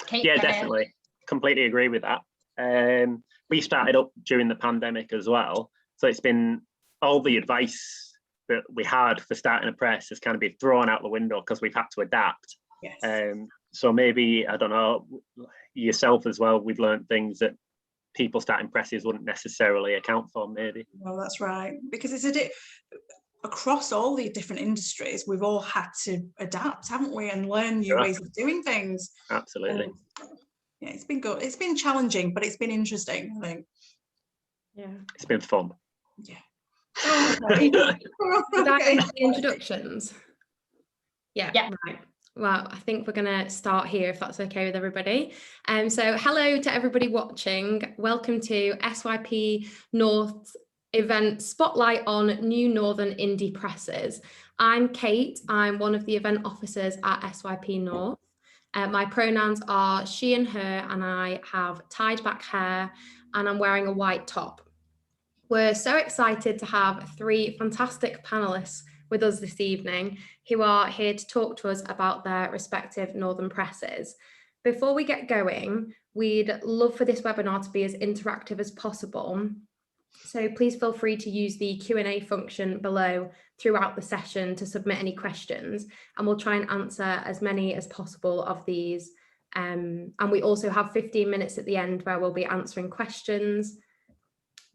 Kate, yeah, definitely. Completely agree with that. We started up during the pandemic as well. So it's been all the advice that we had for starting a press has kind of been thrown out the window because we've had to adapt. Yes. So maybe, I don't know, yourself as well, we've learned things that people starting presses wouldn't necessarily account for, maybe. Well, that's right. Because it's across all the different industries, we've all had to adapt, haven't we, and learn new ways of doing things. Absolutely. Yeah, it's been good. It's been challenging, but it's been interesting, I think. Yeah. It's been fun. Yeah. Okay. Did I get the introductions? Yeah. Right. Well, I think we're going to start here, if that's okay with everybody. So hello to everybody watching. Welcome to SYP North's event Spotlight on New Northern Indie Presses. I'm Kate. I'm one of the event officers at SYP North. My pronouns are she and her, and I have tied back hair and I'm wearing a white top. We're so excited to have three fantastic panellists with us this evening who are here to talk to us about their respective Northern presses. Before we get going, we'd love for this webinar to be as interactive as possible. So please feel free to use the Q&A function below throughout the session to submit any questions, and we'll try and answer as many as possible of these. And we also have 15 minutes at the end where we'll be answering questions.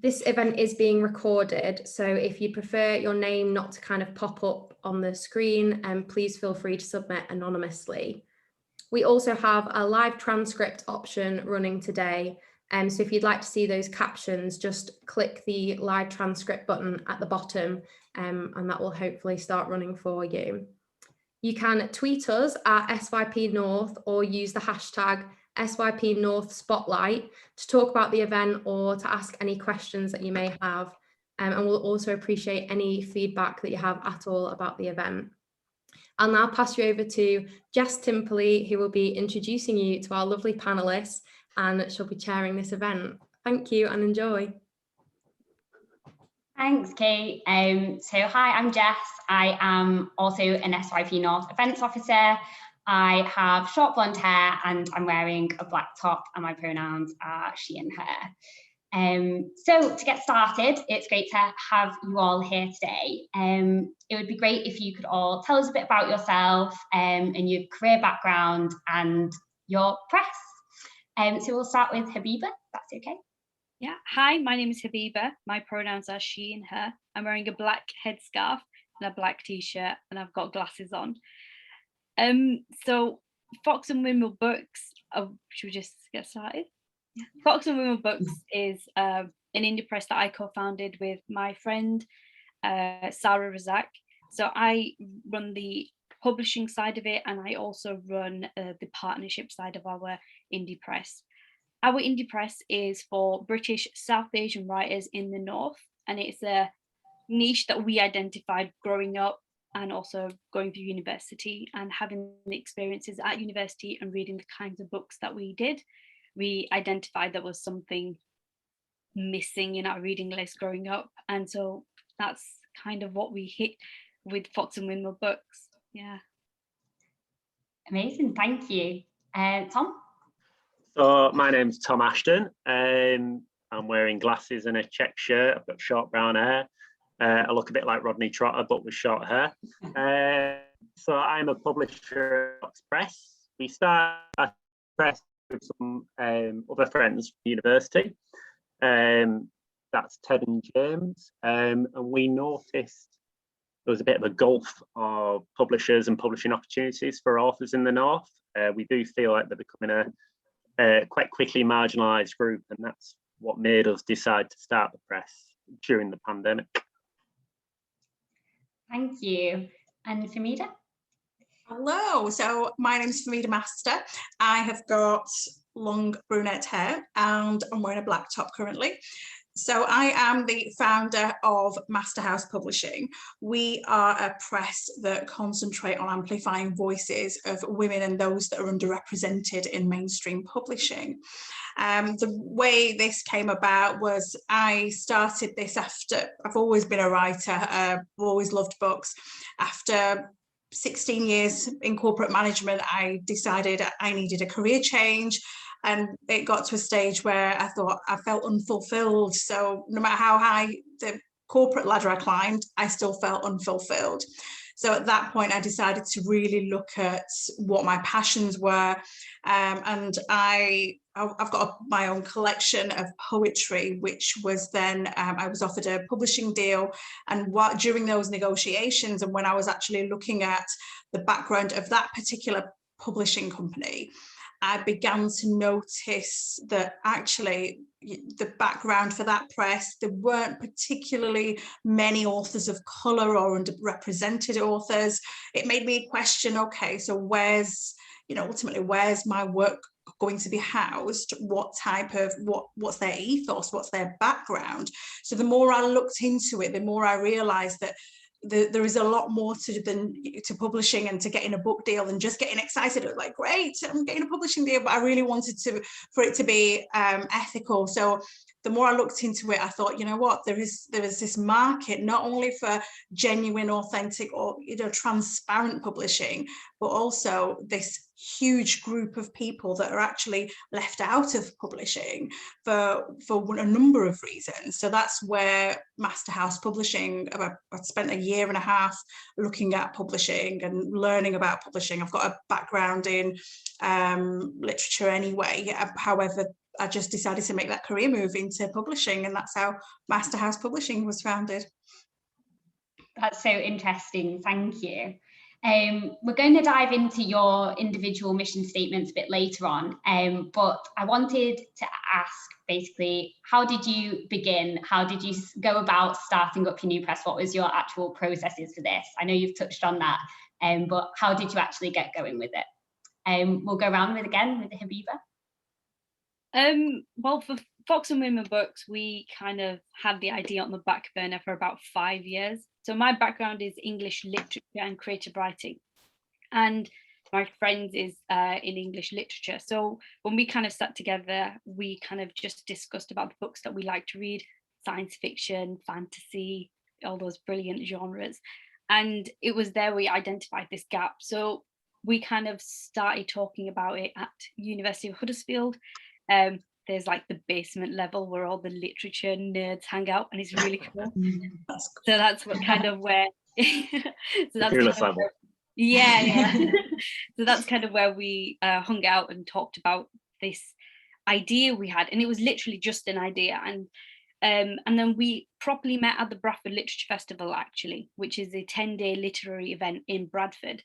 This event is being recorded, so if you prefer your name not to kind of pop up on the screen, please feel free to submit anonymously. We also have a live transcript option running today, so if you'd like to see those captions, just click the live transcript button at the bottom, and that will hopefully start running for you. You can tweet us at SYP North or use the hashtag SYP North Spotlight to talk about the event or to ask any questions that you may have. And we'll also appreciate any feedback that you have at all about the event. I'll now pass you over to Jess Timperley, who will be introducing you to our lovely panellists, and she'll be chairing this event. Thank you and enjoy. Thanks, Kate. So hi, I'm Jess. I am also an SYP North events officer. I have short blonde hair and I'm wearing a black top, and my pronouns are she and her. So to get started, it's great to have you all here today. It would be great if you could all tell us a bit about yourself and your career background and your press. So we'll start with Habiba, if that's okay. Yeah, hi, my name is Habiba. My pronouns are she and her. I'm wearing a black headscarf and a black t-shirt, and I've got glasses on. So Fox and Windmill Books, should we just get started? Yeah. Fox and Windmill Books is an indie press that I co-founded with my friend Sarah Razak. So I run the publishing side of it, and I also run the partnership side of our indie press. Our indie press is for British South Asian writers in the North, and it's a niche that we identified growing up and also going through university and having the experiences at university and reading the kinds of books that we did. We identified there was something missing in our reading list growing up, and so that's kind of what we hit with Fox and Windmill Books. Yeah. Amazing, thank you. Tom? So my name's Tom Ashton. I'm wearing glasses and a check shirt. I've got short brown hair. I look a bit like Rodney Trotter, but with short hair. So I'm a publisher at Press. We started a press with some other friends from university. That's Ted and James. And we noticed there was a bit of a gulf of publishers and publishing opportunities for authors in the North. We do feel like they're becoming a quite quickly marginalised group, and that's what made us decide to start the press during the pandemic. Thank you. And Fehmida? Hello, so my name is Fehmida Master. I have got long brunette hair and I'm wearing a black top currently. So I am the founder of Masterhouse Publishing. We are a press that concentrate on amplifying voices of women and those that are underrepresented in mainstream publishing. The way this came about was I started this after, I've always been a writer, I've always loved books. After 16 years in corporate management, I decided I needed a career change. And it got to a stage where I thought I felt unfulfilled. So no matter how high the corporate ladder I climbed, I still felt unfulfilled. So at that point, I decided to really look at what my passions were. And I've got my own collection of poetry, which was then, I was offered a publishing deal. And during those negotiations, and when I was actually looking at the background of that particular publishing company, I began to notice that actually the background for that press, there weren't particularly many authors of colour or underrepresented authors. It made me question, okay, so ultimately, where's my work going to be housed? What type of, what's their ethos? What's their background? So the more I looked into it, the more I realised that there is a lot more to publishing and to getting a book deal than just getting excited. Like, great, I'm getting a publishing deal, but I really wanted for it to be ethical. So the more I looked into it, I thought, you know what, there is this market not only for genuine, authentic, or transparent publishing, but also this huge group of people that are actually left out of publishing for a number of reasons. So that's where Masterhouse Publishing, I spent a year and a half looking at publishing and learning about publishing. I've got a background in literature anyway. However, I just decided to make that career move into publishing, and that's how Masterhouse Publishing was founded. That's so interesting, thank you. We're going to dive into your individual mission statements a bit later on, but I wanted to ask, basically, how did you begin? How did you go about starting up your new press? What was your actual processes for this? I know you've touched on that, but how did you actually get going with it? We'll go around with Habiba. Well, for Fox and Windmill Books, we kind of had the idea on the back burner for about 5 years. So my background is English literature and creative writing, and my friends is in English literature. So when we kind of sat together, we kind of just discussed about the books that we like to read: science fiction, fantasy, all those brilliant genres. And it was there we identified this gap. So we kind of started talking about it at University of Huddersfield. There's like the basement level where all the literature nerds hang out, and it's really cool. So that's what kind of where so that's kind of where, yeah so that's kind of where we hung out and talked about this idea we had, and it was literally just an idea. And then we properly met at the Bradford Literature Festival, actually, which is a 10-day literary event in Bradford,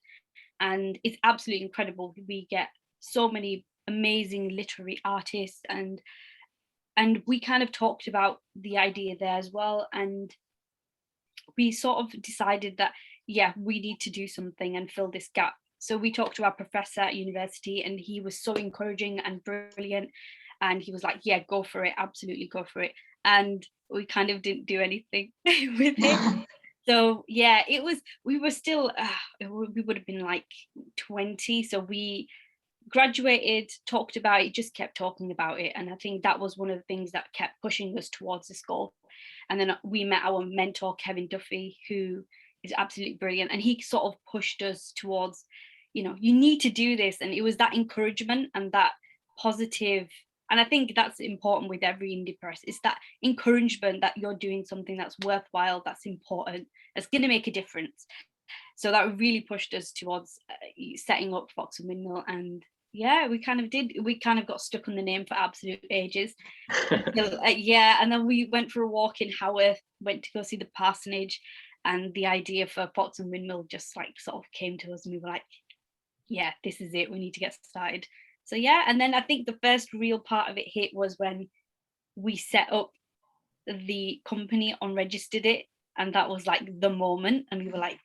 and it's absolutely incredible. We get so many amazing literary artists, and we kind of talked about the idea there as well, and we sort of decided that we need to do something and fill this gap. So we talked to our professor at university, and he was so encouraging and brilliant, and he was like, yeah, go for it, absolutely go for it. And we kind of didn't do anything with it. So yeah, we were still we would have been like 20, so we graduated, talked about it, just kept talking about it. And I think that was one of the things that kept pushing us towards this goal. And then we met our mentor, Kevin Duffy, who is absolutely brilliant. And he sort of pushed us towards, you need to do this. And it was that encouragement and that positive. And I think that's important with every indie press. It's that encouragement that you're doing something that's worthwhile, that's important, that's going to make a difference. So that really pushed us towards setting up Fox and Windmill. And yeah, we kind of got stuck on the name for absolute ages. And then we went for a walk in Haworth, went to go see the parsonage, and the idea for Fox and Windmill just like sort of came to us, and we were like, yeah, this is it, we need to get started. So yeah, and then I think the first real part of it hit was when we set up the company, unregistered it, and that was like the moment, and we were like,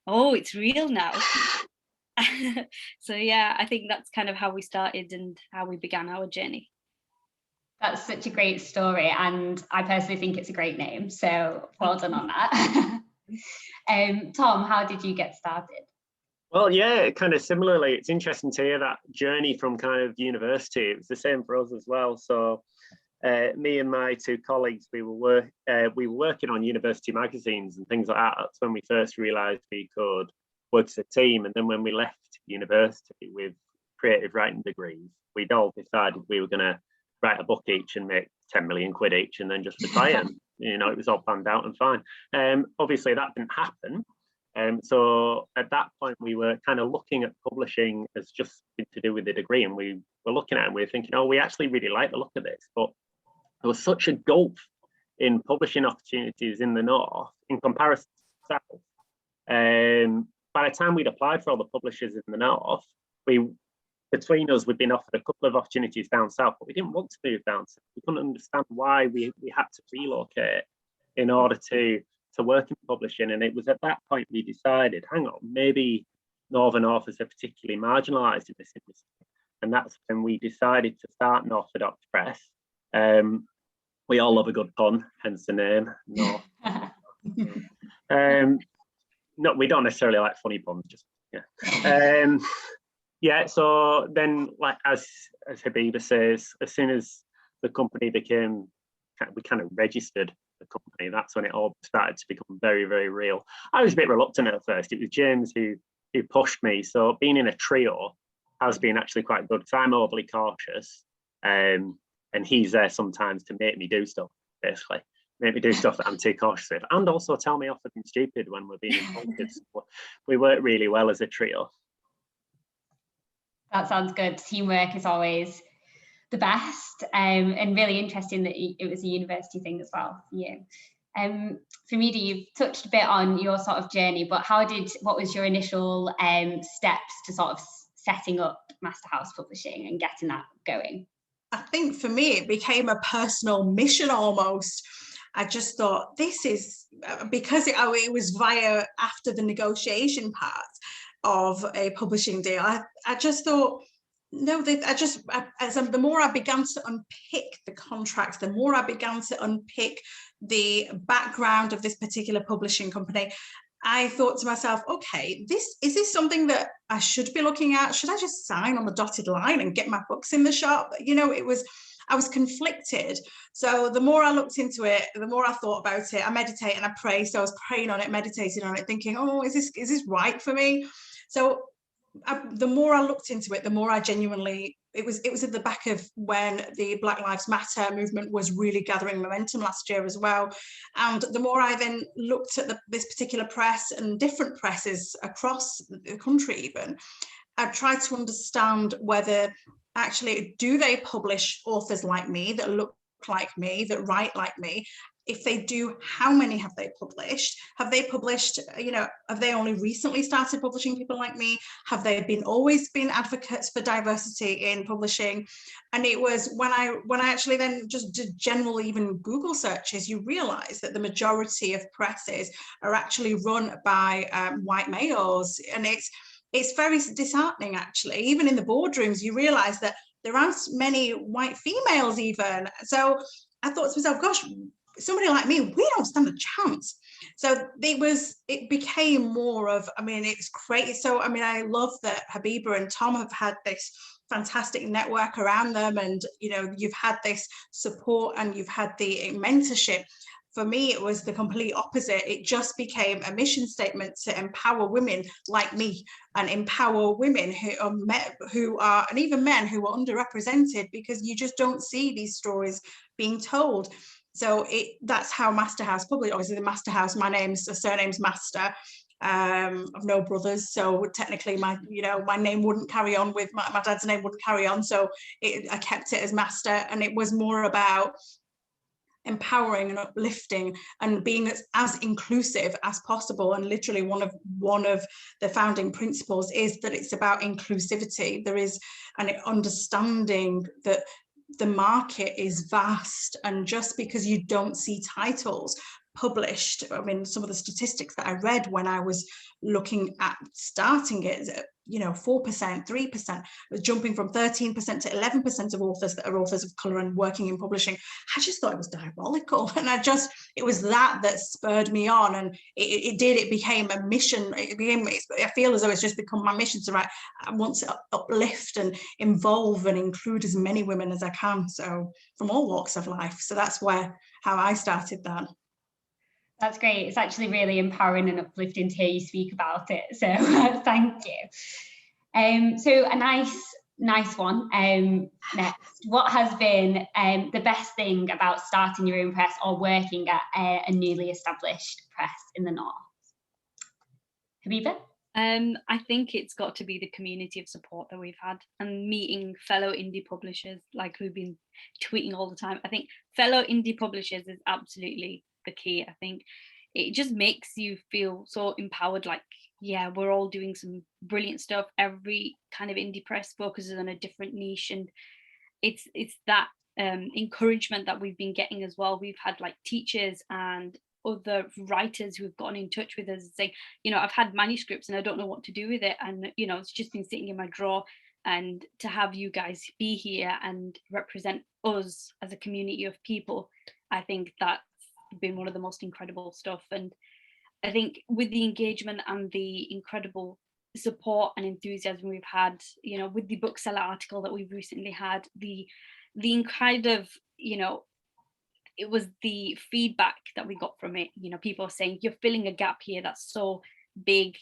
oh, it's real now. So yeah, I think that's kind of how we started and how we began our journey. That's such a great story, and I personally think it's a great name, so well done on that. Tom, how did you get started? Well, yeah, kind of similarly, it's interesting to hear that journey from kind of university. It was the same for us as well. So me and my two colleagues, we were working on university magazines and things like that. That's when we first realised we could work as a team. And then when we left university with creative writing degrees, we'd all decided we were going to write a book each and make 10 million quid each and then just retire. You know, it was all planned out and fine. Obviously that didn't happen. So at that point we were kind of looking at publishing as just to do with the degree, and we were looking at it and we were thinking, oh, we actually really like the look of this, but there was such a gulf in publishing opportunities in the North in comparison to the South. By the time we'd applied for all the publishers in the North, between us, we'd been offered a couple of opportunities down south, but we didn't want to move down south. We couldn't understand why we had to relocate in order to work in publishing. And it was at that point we decided, hang on, maybe Northern authors are particularly marginalised in this industry. And that's when we decided to start Northodox Press. We all love a good pun, hence the name. North. No, we don't necessarily like funny puns, just yeah. Yeah, so then, like as Habiba says, as soon as the company became, we kind of registered the company, that's when it all started to become very, very real. I was a bit reluctant at first. It was James who pushed me. So being in a trio has been actually quite good, because I'm overly cautious, and he's there sometimes to make me do stuff, basically. Make me do stuff that I'm too cautious with, and also tell me off for being stupid when we're being impulsive. We work really well as a trio. That sounds good. Teamwork is always the best, and really interesting that it was a university thing as well for you. Fehmida, you've touched a bit on your sort of journey, but what was your initial steps to sort of setting up Masterhouse Publishing and getting that going? I think for me, it became a personal mission almost. I just thought, this is, because it was via after the negotiation part of a publishing deal, I just thought, no, the more I began to unpick the contracts, the more I began to unpick the background of this particular publishing company, I thought to myself, okay, is this something that I should be looking at? Should I just sign on the dotted line and get my books in the shop? You know, I was conflicted. So the more I looked into it, the more I thought about it. I meditate and I pray. So I was praying on it, meditating on it, thinking, oh, is this right for me? So the more I looked into it, the more I genuinely, it was at the back of when the Black Lives Matter movement was really gathering momentum last year as well. And the more I then looked at this particular press and different presses across the country even, I tried to understand whether actually, do they publish authors like me, that look like me, that write like me? If they do, how many have they published? Have they published, have they only recently started publishing people like me? Have they always been advocates for diversity in publishing? And it was when I actually then just did general even Google searches, you realize that the majority of presses are actually run by white males. And it's very disheartening, actually. Even in the boardrooms, you realize that there aren't many white females even. So I thought to myself, gosh, somebody like me, we don't stand a chance. So it became more of, it's great. So, I love that Habiba and Tom have had this fantastic network around them, and, you've had this support and you've had the mentorship. For me, it was the complete opposite. It just became a mission statement to empower women like me, and empower women who are, and even men who are underrepresented, because you just don't see these stories being told. So that's how Masterhouse Publishing, obviously the Masterhouse, my surname's Master. I've no brothers, so technically my name wouldn't carry on with my dad's name wouldn't carry on. So I kept it as Master, and it was more about empowering and uplifting and being as inclusive as possible. And literally one of the founding principles is that it's about inclusivity. There is an understanding that the market is vast, and just because you don't see titles published, I mean, some of the statistics that I read when I was looking at starting it, 4%, 3%, jumping from 13% to 11% of authors that are authors of colour and working in publishing. I just thought it was diabolical. And it was that spurred me on. And it became a mission. I feel as though it's just become my mission to write. I want to uplift and involve and include as many women as I can. So from all walks of life. So that's how I started that. That's great. It's actually really empowering and uplifting to hear you speak about it. So thank you. So a nice one. Next, what has been the best thing about starting your own press or working at a newly established press in the North? Habiba? I think it's got to be the community of support that we've had and meeting fellow indie publishers, like we've been tweeting all the time. I think fellow indie publishers is absolutely the key. I think it just makes you feel so empowered, like, yeah, we're all doing some brilliant stuff. Every kind of indie press focuses on a different niche, and it's that encouragement that we've been getting as well. We've had like teachers and other writers who've gotten in touch with us and saying, I've had manuscripts and I don't know what to do with it, and it's just been sitting in my drawer, and to have you guys be here and represent us as a community of people, I think that's been one of the most incredible stuff. And I think with the engagement and the incredible support and enthusiasm we've had, with the bookseller article that we've recently had, the kind of, it was the feedback that we got from it. People are saying, you're filling a gap here that's so big,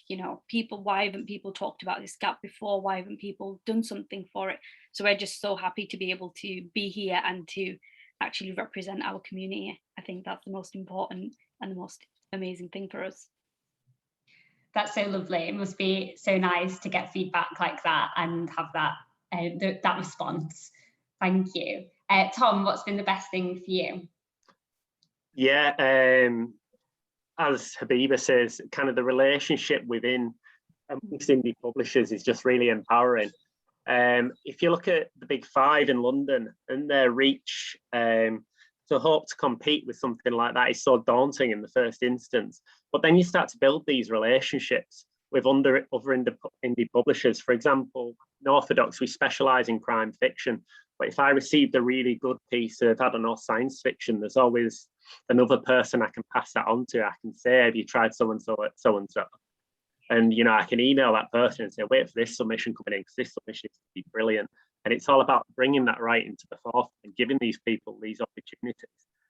why haven't people talked about this gap before? Why haven't people done something for it? So we're just so happy to be able to be here and to actually represent our community. I think that's the most important and the most amazing thing for us. That's so lovely. It must be so nice to get feedback like that and have that that response. Thank you. Tom, what's been the best thing for you? Yeah, as Habiba says, kind of the relationship within amongst indie publishers is just really empowering. If you look at the big five in London and their reach, to hope to compete with something like that is so daunting in the first instance. But then you start to build these relationships with other indie publishers. For example, Northodox, we specialise in crime fiction. But if I received a really good piece of, science fiction, there's always another person I can pass that on to. I can say, have you tried so-and-so at so-and-so? And, I can email that person and say, wait for this submission coming in, because this submission is going to be brilliant. And it's all about bringing that right into the forefront and giving these people these opportunities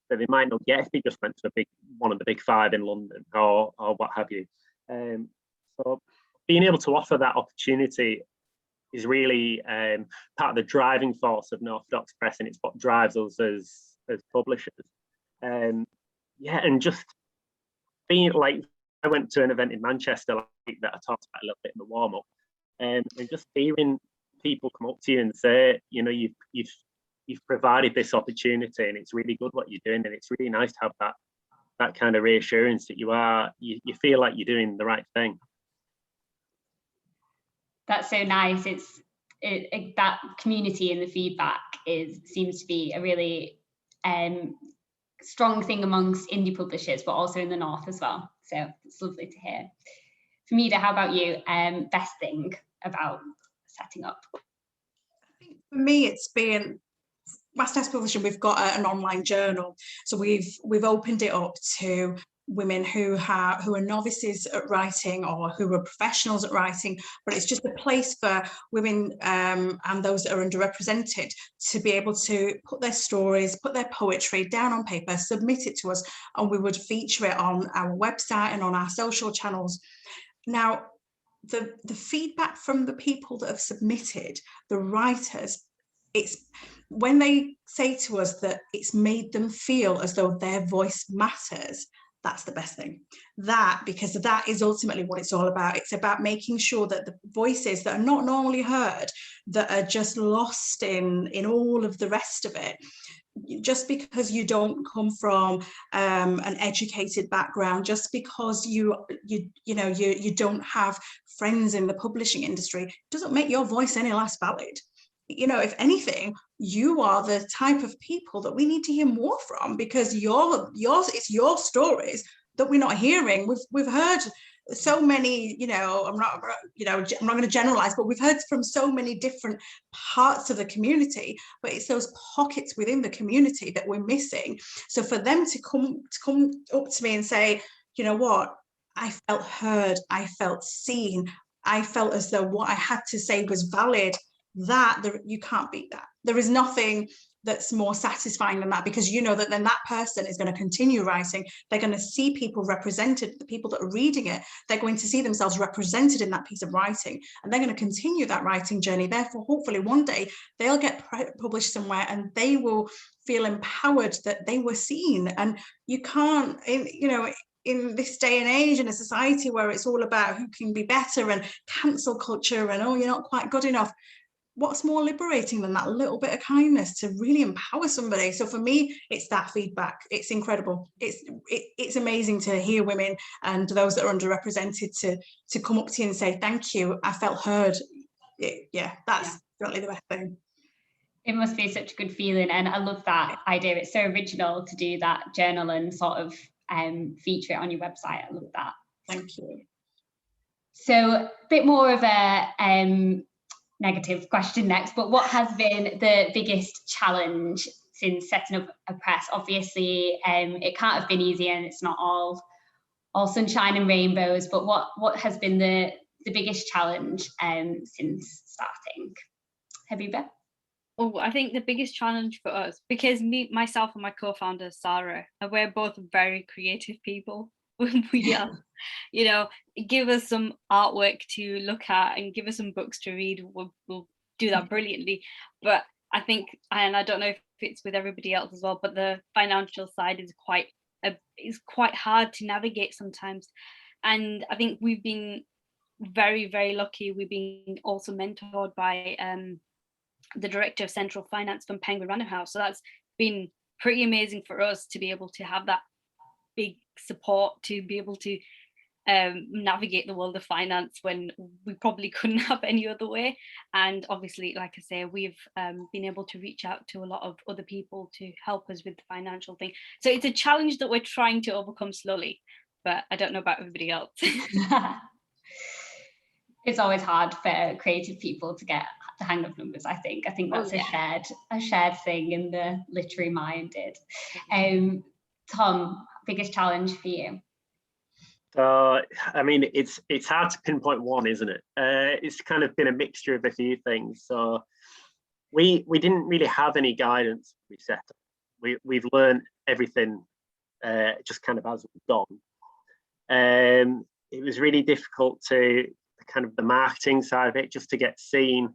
that they might not get if they just went to one of the big five in London or what have you. So being able to offer that opportunity is really part of the driving force of Northodox Press, and it's what drives us as publishers. And just being like, I went to an event in Manchester that I talked about a little bit in the warm-up, and just hearing people come up to you and say, you've provided this opportunity and it's really good what you're doing, and it's really nice to have that kind of reassurance that you feel like you're doing the right thing. That's so nice. That community and the feedback seems to be a really strong thing amongst indie publishers, but also in the North as well. So it's lovely to hear. Fehmida, how about you? Best thing about setting up? I think for me, it's been Masterhouse Publishing. We've got an online journal, so we've opened it up to women who are novices at writing or who are professionals at writing, but it's just a place for women and those that are underrepresented to be able to put their stories, put their poetry down on paper, submit it to us, and we would feature it on our website and on our social channels. Now, the feedback from the people that have submitted, the writers, it's when they say to us that it's made them feel as though their voice matters. That's the best thing. Because that is ultimately what it's all about. It's about making sure that the voices that are not normally heard, that are just lost in all of the rest of it, just because you don't come from an educated background, just because you don't have friends in the publishing industry, doesn't make your voice any less valid. you know, if anything, you are the type of people that we need to hear more from, because it's your stories that we're not hearing. We've heard so many, you know, I'm not going to generalize, but we've heard from so many different parts of the community, but it's those pockets within the community that we're missing. So for them to come up to me and say, you know what, I felt heard, I felt seen, I felt as though what I had to say was valid, you can't beat that. There is nothing that's more satisfying than that, because you know that then that person is going to continue writing. They're going to see people represented, the people that are reading it, they're going to see themselves represented in that piece of writing, and they're going to continue that writing journey. Therefore, hopefully one day they'll get published somewhere and they will feel empowered that they were seen. And you can't, you know, in this day and age, in a society where it's all about who can be better and cancel culture and, oh, you're not quite good enough, what's more liberating than that little bit of kindness to really empower somebody? So for me, it's that feedback. It's incredible. It's amazing to hear women and those that are underrepresented to come up to you and say, thank you, I felt heard. That's certainly the best thing. It must be such a good feeling, and I love that idea. It's so original to do that journal and sort of feature it on your website. I love that. Thank you. So a bit more of a negative question next, but what has been the biggest challenge since setting up a press? Obviously, it can't have been easy, and it's not all sunshine and rainbows, but what has been the biggest challenge since starting? Habiba? Oh, I think the biggest challenge for us, because myself and my co-founder Sarah, we're both very creative people. We are, you know, give us some artwork to look at and give us some books to read, we'll do that brilliantly. But I think, and I don't know if it's with everybody else as well, but the financial side is quite hard to navigate sometimes. And I think we've been very, very lucky. We've been also mentored by the director of central finance from Penguin Random House. So that's been pretty amazing for us to be able to have that big support, to be able to navigate the world of finance when we probably couldn't have any other way. And obviously, like I say, we've been able to reach out to a lot of other people to help us with the financial thing. So it's a challenge that we're trying to overcome slowly, but I don't know about everybody else. It's always hard for creative people to get the hang of numbers. I think that's a shared thing in the literary minded. Tom, biggest challenge for you? I mean, it's hard to pinpoint one, isn't it? It's kind of been a mixture of a few things. So we didn't really have any guidance. We set up. We've learned everything just kind of as we've gone. It was really difficult to kind of the marketing side of it, just to get seen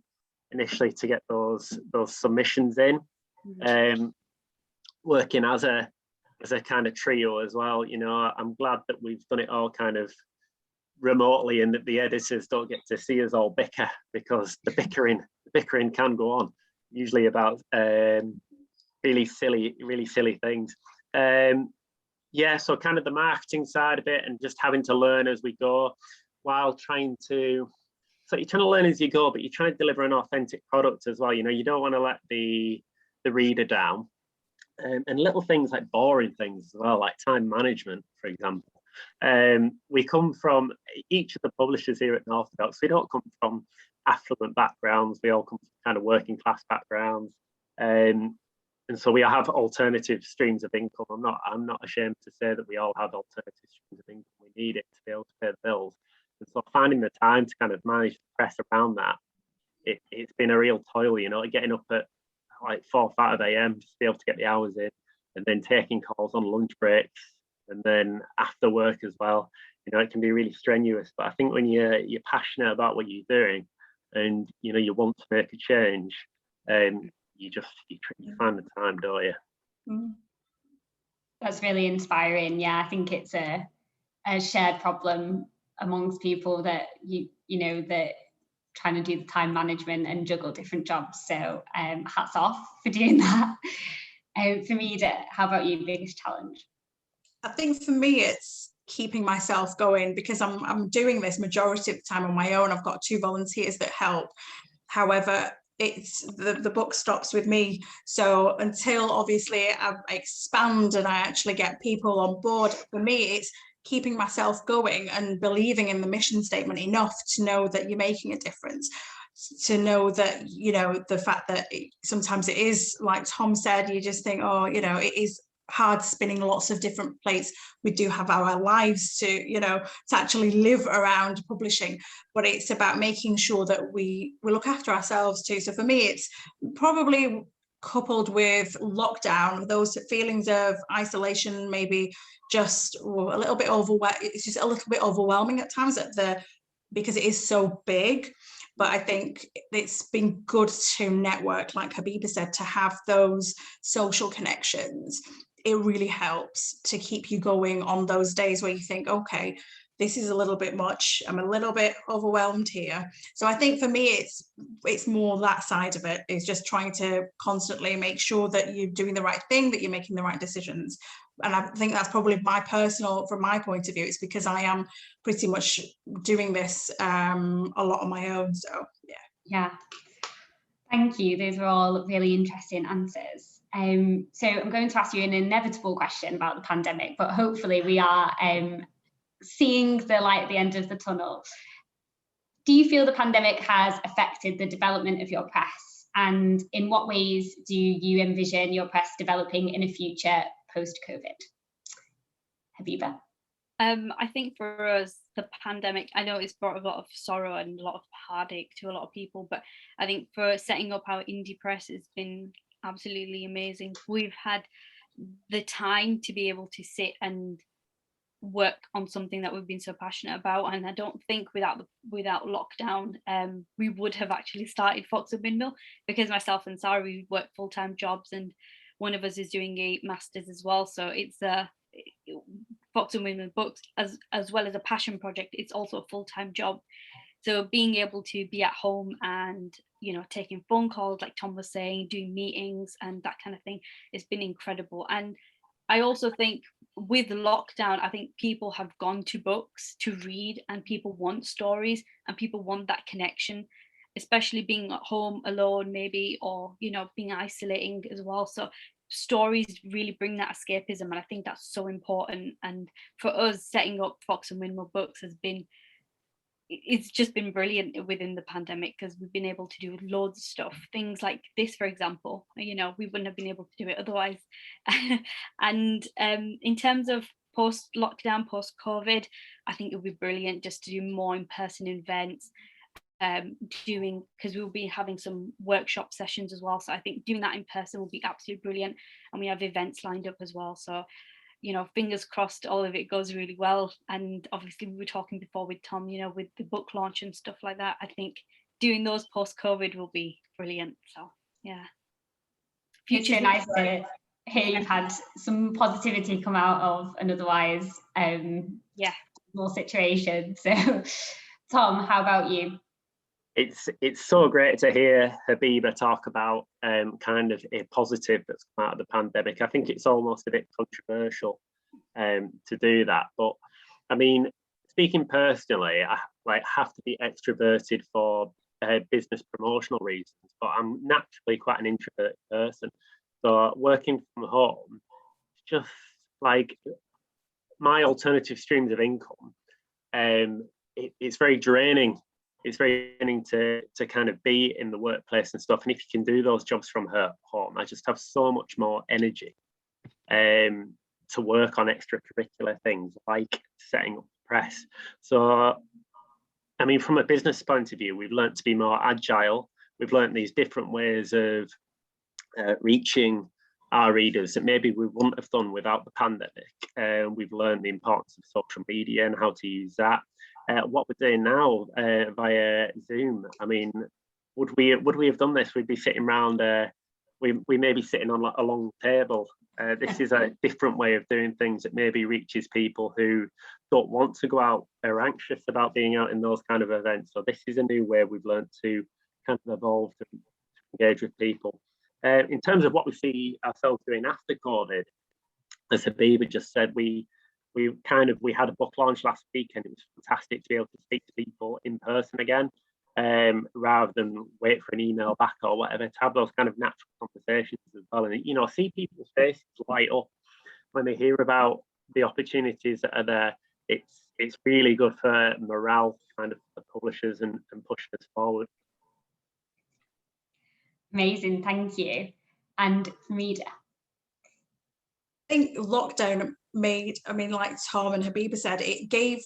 initially, to get those submissions in. Working as a kind of trio as well, you know, I'm glad that we've done it all kind of remotely, and that the editors don't get to see us all bicker, because the bickering can go on, usually about really silly things. So kind of the marketing side of it, and just having to learn as we go, while trying to, so you're trying to learn as you go, but you're trying to deliver an authentic product as well. You know, you don't want to let the reader down. And little things like boring things as well, like time management, for example. We come from, each of the publishers here at Northodox, we don't come from affluent backgrounds, we all come from kind of working class backgrounds. And so we have alternative streams of income. I'm not ashamed to say that we all have alternative streams of income. We need it to be able to pay the bills. And so finding the time to kind of manage the press around that, it's been a real toil, you know, getting up at like 4 or 5 a.m. just to be able to get the hours in, and then taking calls on lunch breaks, and then after work as well. You know, it can be really strenuous, but I think when you're passionate about what you're doing, and you know you want to make a change, you find the time, don't you? That's really inspiring. Yeah, I think it's a shared problem amongst people that you know that trying to do the time management and juggle different jobs. So hats off for doing that. Fehmida, how about you? Biggest challenge? I think for me it's keeping myself going, because I'm doing this majority of the time on my own. I've got 2 volunteers that help. However, it's the book stops with me. So until obviously I expand and I actually get people on board, for me it's keeping myself going and believing in the mission statement enough to know that you're making a difference, to know that, you know, the fact that sometimes it is, like Tom said, you just think, oh, you know, it is hard spinning lots of different plates. We do have our lives to, you know, to actually live around publishing, but it's about making sure that we look after ourselves too. So for me, it's probably coupled with lockdown, those feelings of isolation, maybe just a little bit it's just a little bit overwhelming at times because it is so big. But I think it's been good to network, like Habiba said, to have those social connections. It really helps to keep you going on those days where you think, okay, this is a little bit much, I'm a little bit overwhelmed here. So I think for me, it's more that side of it, is just trying to constantly make sure that you're doing the right thing, that you're making the right decisions. And I think that's probably from my point of view, it's because I am pretty much doing this a lot on my own. So yeah, thank you. Those were all really interesting answers. So I'm going to ask you an inevitable question about the pandemic, but hopefully we are seeing the light at the end of the tunnel. Do you feel the pandemic has affected the development of your press? And in what ways do you envision your press developing in a future post-COVID? Habiba? I think for us, the pandemic, I know it's brought a lot of sorrow and a lot of heartache to a lot of people, but I think for setting up our indie press, it's been absolutely amazing. We've had the time to be able to sit and work on something that we've been so passionate about, and I don't think without lockdown we would have actually started Fox and Windmill, because myself and Sarah, we work full-time jobs, and one of us is doing a master's as well, so it's Fox and Windmill Books, as well as a passion project, it's also a full-time job. So being able to be at home and, you know, taking phone calls, like Tom was saying, doing meetings and that kind of thing, it's been incredible. And I also think with lockdown, I think people have gone to books to read, and people want stories and people want that connection, especially being at home alone maybe, or, you know, being isolating as well. So stories really bring that escapism, and I think that's so important. And for us, setting up Fox and Windmill Books it's just been brilliant within the pandemic, because we've been able to do loads of stuff, things like this, for example, you know, we wouldn't have been able to do it otherwise. And in terms of post-lockdown, post-COVID, I think it would be brilliant just to do more in-person events, because we'll be having some workshop sessions as well, so I think doing that in person will be absolutely brilliant, and we have events lined up as well. So, you know, fingers crossed all of it goes really well. And obviously we were talking before with Tom, you know, with the book launch and stuff like that, I think doing those post-COVID will be brilliant. So yeah, it's so nice to hear you've had some positivity come out of an otherwise more situation. So Tom, how about you? It's so great to hear Habiba talk about kind of a positive that's come out of the pandemic. I think it's almost a bit controversial to do that, but I mean, speaking personally, I have to be extroverted for business promotional reasons, but I'm naturally quite an introverted person. So working from home, just like my alternative streams of income, it's very draining. It's very draining to kind of be in the workplace and stuff. And if you can do those jobs from home, I just have so much more energy to work on extracurricular things like setting up press. So, I mean, from a business point of view, we've learned to be more agile. We've learned these different ways of reaching our readers that maybe we wouldn't have done without the pandemic. We've learned the importance of social media and how to use that. What we're doing now via Zoom, I mean, would we have done this? We'd be sitting around, we may be sitting on a long table. This is a different way of doing things that maybe reaches people who don't want to go out, are anxious about being out in those kind of events. So this is a new way we've learned to kind of evolve to engage with people. In terms of what we see ourselves doing after COVID, as Habiba just said, we had a book launch last week, and it was fantastic to be able to speak to people in person again. rather than wait for an email back or whatever, to have those kind of natural conversations as well. And, you know, see people's faces light up when they hear about the opportunities that are there. It's really good for morale, kind of, for publishers and pushing us forward. Amazing, thank you. And Fehmida? I think lockdown made, I mean, like Tom and Habiba said, it gave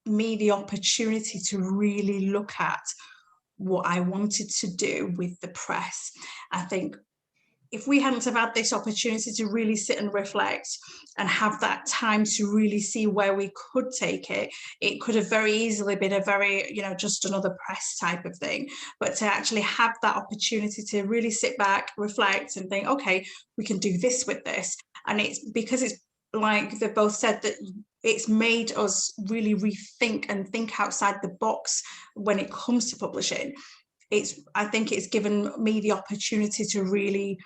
me the opportunity to really look at what I wanted to do with the press. I think if we hadn't have had this opportunity to really sit and reflect and have that time to really see where we could take it, it could have very easily been a very, you know, just another press type of thing. But to actually have that opportunity to really sit back, reflect and think, okay, we can do this with this. And it's because it's like they both said, that it's made us really rethink and think outside the box when it comes to publishing. I think it's given me the opportunity to really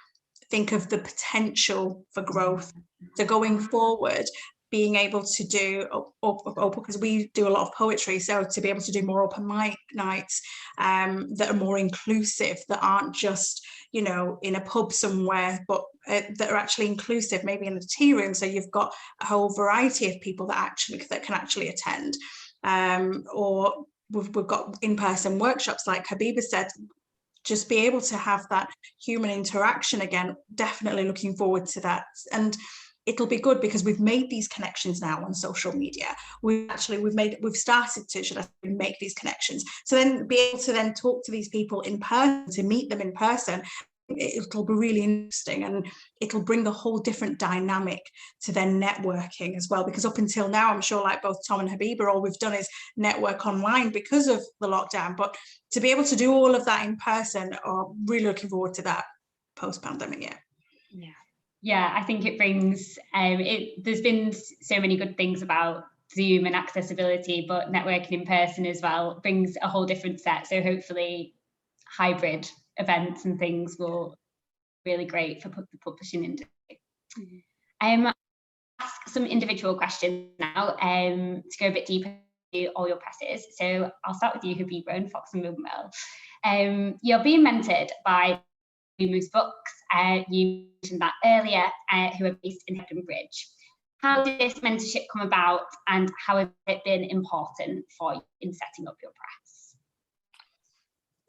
think of the potential for growth. So going forward, being able to do, because we do a lot of poetry, so to be able to do more open mic nights that are more inclusive, that aren't just, you know, in a pub somewhere, but that are actually inclusive, maybe in a tea room, so you've got a whole variety of people that can actually attend, or we've got in-person workshops like Habiba said. Just be able to have that human interaction again, definitely looking forward to that. And it'll be good because we've made these connections now on social media. We've started to, should I say, make these connections. So then be able to then talk to these people in person, to meet them in person, it'll be really interesting, and it'll bring a whole different dynamic to their networking as well, because up until now, I'm sure, like both Tom and Habiba, all we've done is network online because of the lockdown, but to be able to do all of that in person, I'm really looking forward to that post-pandemic. Yeah, I think it brings there's been so many good things about Zoom and accessibility, but networking in person as well brings a whole different set. So hopefully hybrid events and things will be really great for the publishing industry. Ask some individual questions now to go a bit deeper into all your presses. So I'll start with you, Habiba, and Fox and Windmill. You're being mentored by Windmill Books, you mentioned that earlier, who are based in Hebden Bridge. How did this mentorship come about, and how has it been important for you in setting up your press?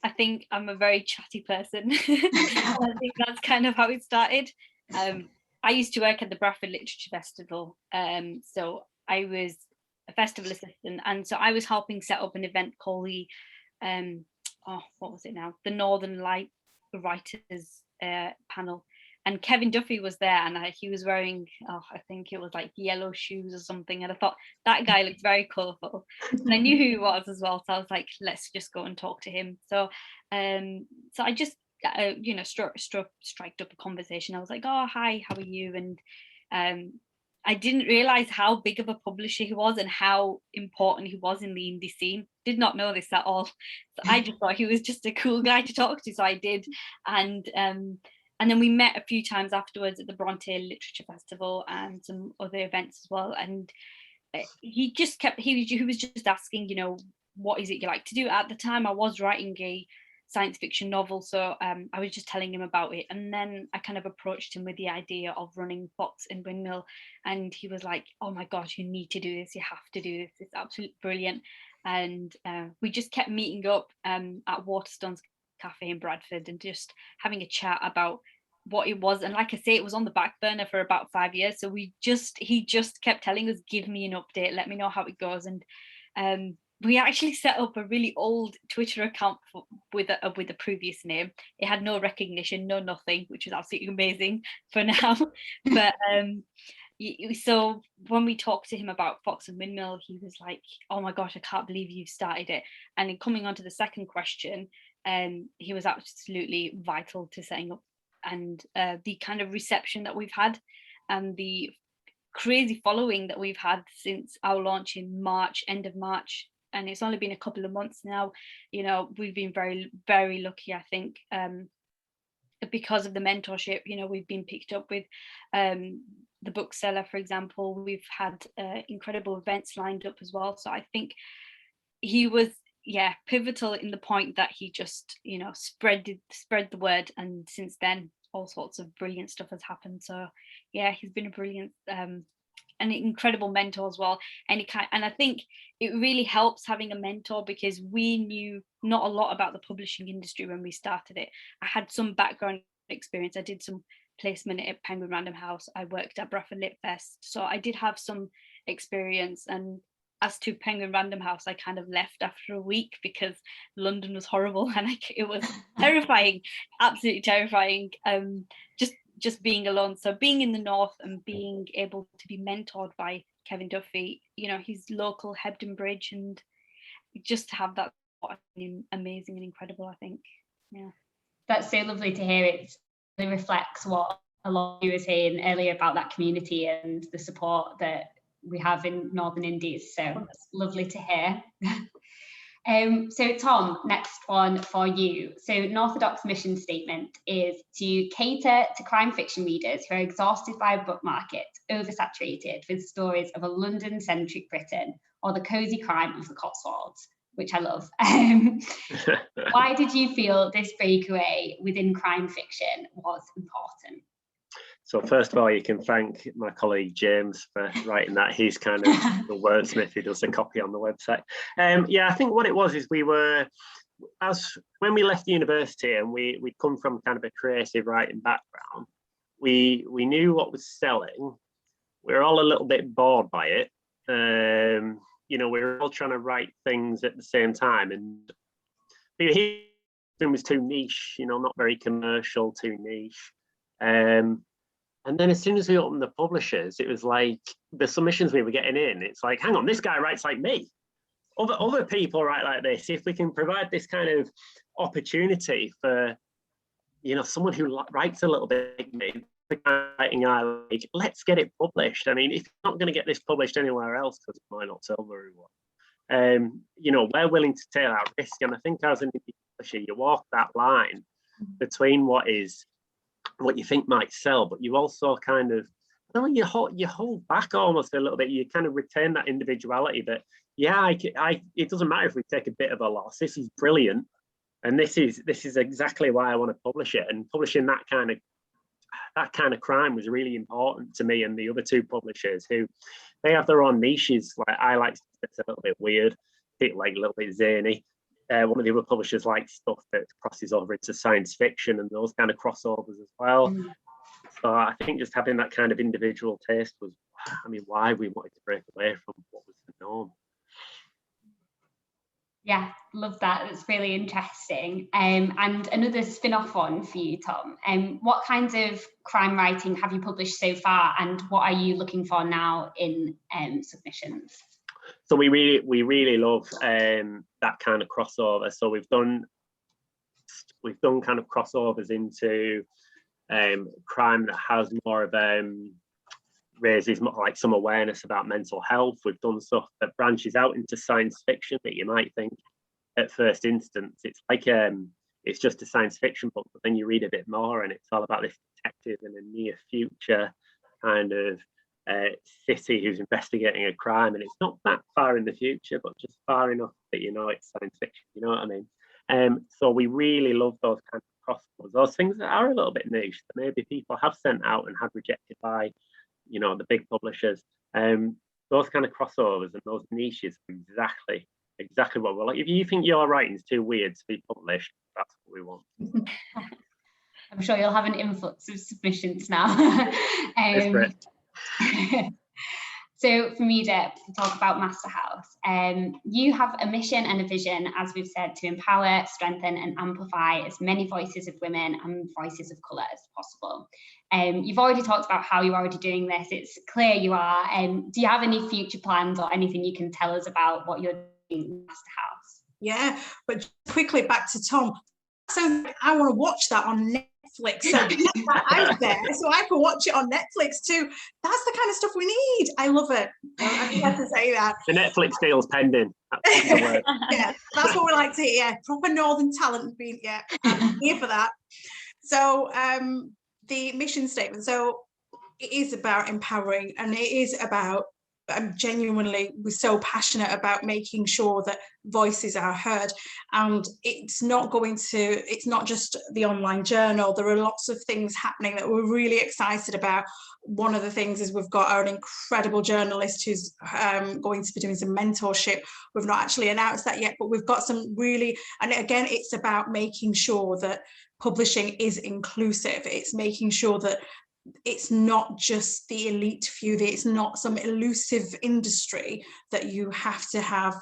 I think I'm a very chatty person. I think that's kind of how it started. I used to work at the Bradford Literature Festival, so I was a festival assistant, and so I was helping set up an event called the what was it now? The Northern Light Writers panel, and Kevin Duffy was there, and he was wearing, I think it was like yellow shoes or something, and I thought that guy looked very colourful, and I knew who he was as well, so I was like, let's just go and talk to him. So so I just striked up a conversation. I was like, oh, hi, how are you? And I didn't realise how big of a publisher he was and how important he was in the indie scene. Did not know this at all. So I just thought he was just a cool guy to talk to, so I did. And then we met a few times afterwards at the Bronte Literature Festival and some other events as well. And he was just asking, you know, what is it you like to do? At the time, I was writing a science fiction novel, so I was just telling him about it, and then I kind of approached him with the idea of running Fox and Windmill, and he was like, oh my god, you need to do this, you have to do this, it's absolutely brilliant. And we just kept meeting up at Waterstones Cafe in Bradford and just having a chat about what it was. And like I say, it was on the back burner for about 5 years, so he just kept telling us, give me an update, let me know how it goes. And we actually set up a really old Twitter account with a previous name. It had no recognition, no nothing, which was absolutely amazing for now. But so when we talked to him about Fox and Windmill, he was like, oh my gosh, I can't believe you started it. And in coming on to the second question, he was absolutely vital to setting up, and the kind of reception that we've had and the crazy following that we've had since our launch in March, end of March. And it's only been a couple of months now. You know, we've been very, very lucky, I think, because of the mentorship. You know, we've been picked up with the bookseller, for example. We've had incredible events lined up as well. So I think he was yeah, pivotal in the point that he just, you know, spread the word, and since then all sorts of brilliant stuff has happened. So yeah, he's been a brilliant an incredible mentor as well. And I think it really helps having a mentor, because we knew not a lot about the publishing industry when we started it. I had some background experience. I did some placement at Penguin Random House. I worked at Bradford Lit Fest, so I did have some experience. And as to Penguin Random House, I kind of left after a week because London was horrible and it was terrifying, absolutely terrifying. Just being alone. So being in the North and being able to be mentored by Kevin Duffy, you know, he's local Hebden Bridge, and just to have that amazing and incredible, I think. Yeah. That's so lovely to hear. It really reflects what a lot of you were saying earlier about that community and the support that we have in Northern Indies. So it's lovely to hear. So Tom, next one for you. So Northodox mission statement is to cater to crime fiction readers who are exhausted by a book market, oversaturated with stories of a London-centric Britain or the cosy crime of the Cotswolds, which I love. Why did you feel this breakaway within crime fiction was important? So first of all, you can thank my colleague James for writing that. He's kind of the wordsmith who does the copy on the website. Yeah, I think what it was is when we left university and we'd come from kind of a creative writing background, we knew what was selling. We were all a little bit bored by it. You know, we were all trying to write things at the same time, and it was too niche, you know, not very commercial, too niche. And then as soon as we opened the publishers, it was like the submissions we were getting in, it's like, hang on, this guy writes like me. Other people write like this. If we can provide this kind of opportunity for, you know, someone who writes a little bit like me, writing I like, let's get it published. I mean, if you're not going to get this published anywhere else, because it might not sell very well, you know, we're willing to take that risk. And I think as an indie publisher, you walk that line between what you think might sell, but you also kind of, I don't know, you hold back almost a little bit. You kind of retain that individuality that, yeah, it doesn't matter if we take a bit of a loss. This is brilliant, and this is exactly why I want to publish it. And publishing that kind of crime was really important to me and the other two publishers, who they have their own niches. Like I like stuff that's a little bit weird, like a little bit zany. One of the other publishers likes stuff that crosses over into science fiction and those kind of crossovers as well. So I think just having that kind of individual taste was, I mean, why we wanted to break away from what was the norm. Yeah, love that. That's really interesting. And another spin-off one for you, Tom. What kinds of crime writing have you published so far, and what are you looking for now in submissions? So we really love that kind of crossover. So we've done kind of crossovers into crime that has more of raises more, like some awareness about mental health. We've done stuff that branches out into science fiction that you might think at first instance it's like it's just a science fiction book, but then you read a bit more and it's all about this detective in a near future kind of city who's investigating a crime, and it's not that far in the future, but just far enough that you know it's science fiction. You know what I mean? So we really love those kind of crossovers, those things that are a little bit niche that maybe people have sent out and had rejected by, you know, the big publishers. Those kind of crossovers and those niches are exactly what we're like. If you think your writing's too weird to be published, that's what we want. I'm sure you'll have an influx of submissions now. So Fehmida, to talk about Master House, you have a mission and a vision, as we've said, to empower, strengthen and amplify as many voices of women and voices of colour as possible. You've already talked about how you're already doing this. It's clear you are. Do you have any future plans or anything you can tell us about what you're doing in Master House? Yeah, but quickly back to Tom. So I want to watch that on Netflix. So get that out there so I can watch it on Netflix too. That's the kind of stuff we need. I love it. I just have to say that. The Netflix deal's pending. Yeah, that's what we like to hear. Yeah, proper Northern talent being, yeah, I'm here for that. So the mission statement. So it is about empowering, and it is about I'm genuinely, we're so passionate about making sure that voices are heard, and it's not just the online journal. There are lots of things happening that we're really excited about. One of the things is we've got our incredible journalist who's going to be doing some mentorship. We've not actually announced that yet, but we've got some really, and again, it's about making sure that publishing is inclusive. It's making sure that it's not just the elite few, it's not some elusive industry that you have to have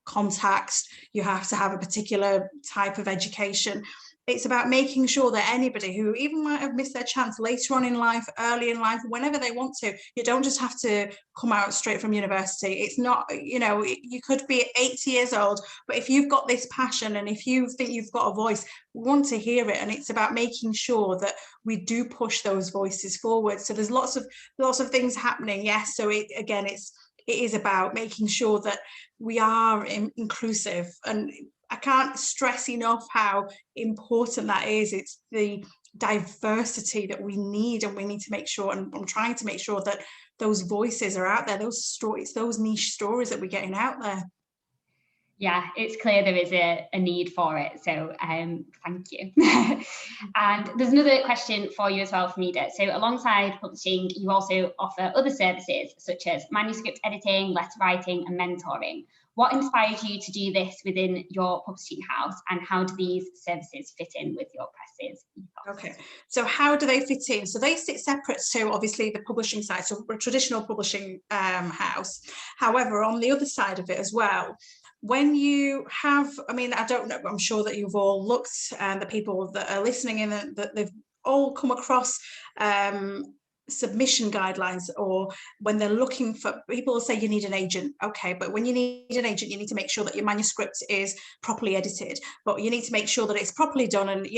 contacts, you have to have a particular type of education. It's about making sure that anybody who even might have missed their chance later on in life, early in life, whenever they want to, you don't just have to come out straight from university. It's not, you could be 80 years old, but if you've got this passion and if you think you've got a voice, we want to hear it. And it's about making sure that we do push those voices forward. So there's lots of things happening. Yes. So it is about making sure that we are inclusive, and I can't stress enough how important that is. It's the diversity that we need, and we need to make sure, and I'm trying to make sure that those voices are out there, those stories, those niche stories that we're getting out there. Yeah, it's clear there is a need for it. So thank you. And there's another question for you as well, Fehmida. So alongside publishing, you also offer other services such as manuscript editing, letter writing and mentoring. What inspired you to do this within your publishing house, and how do these services fit in with your press's ethos? Okay, so how do they fit in? So they sit separate to obviously the publishing side, so a traditional publishing house. However, on the other side of it as well, when you have, I don't know, I'm sure that you've all looked, and the people that are listening in, that they've all come across submission guidelines, or when they're looking for, people will say you need an agent. Okay, but when you need an agent, you need to make sure that your manuscript is properly edited, but you need to make sure that it's properly done. And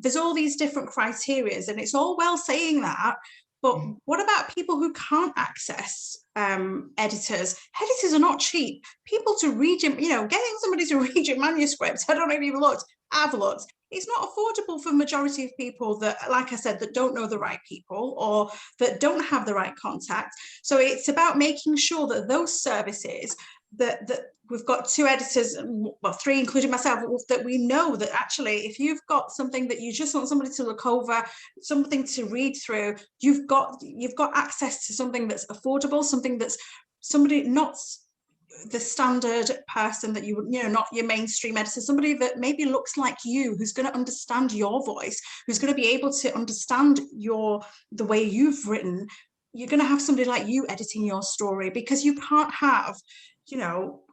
there's all these different criterias, and it's all well saying that, but what about people who can't access editors? Editors are not cheap. People to read your, getting somebody to read your manuscript, I don't know if you've looked, I've looked, it's not affordable for the majority of people that, like I said, that don't know the right people or that don't have the right contact. So it's about making sure that those services, that we've got 2 editors, well 3 including myself, that we know that actually if you've got something that you just want somebody to look over, something to read through, you've got access to something that's affordable, something that's somebody, not the standard person that you would, not your mainstream editor, somebody that maybe looks like you, who's going to understand your voice, who's going to be able to understand the way you've written. You're going to have somebody like you editing your story, because you can't have,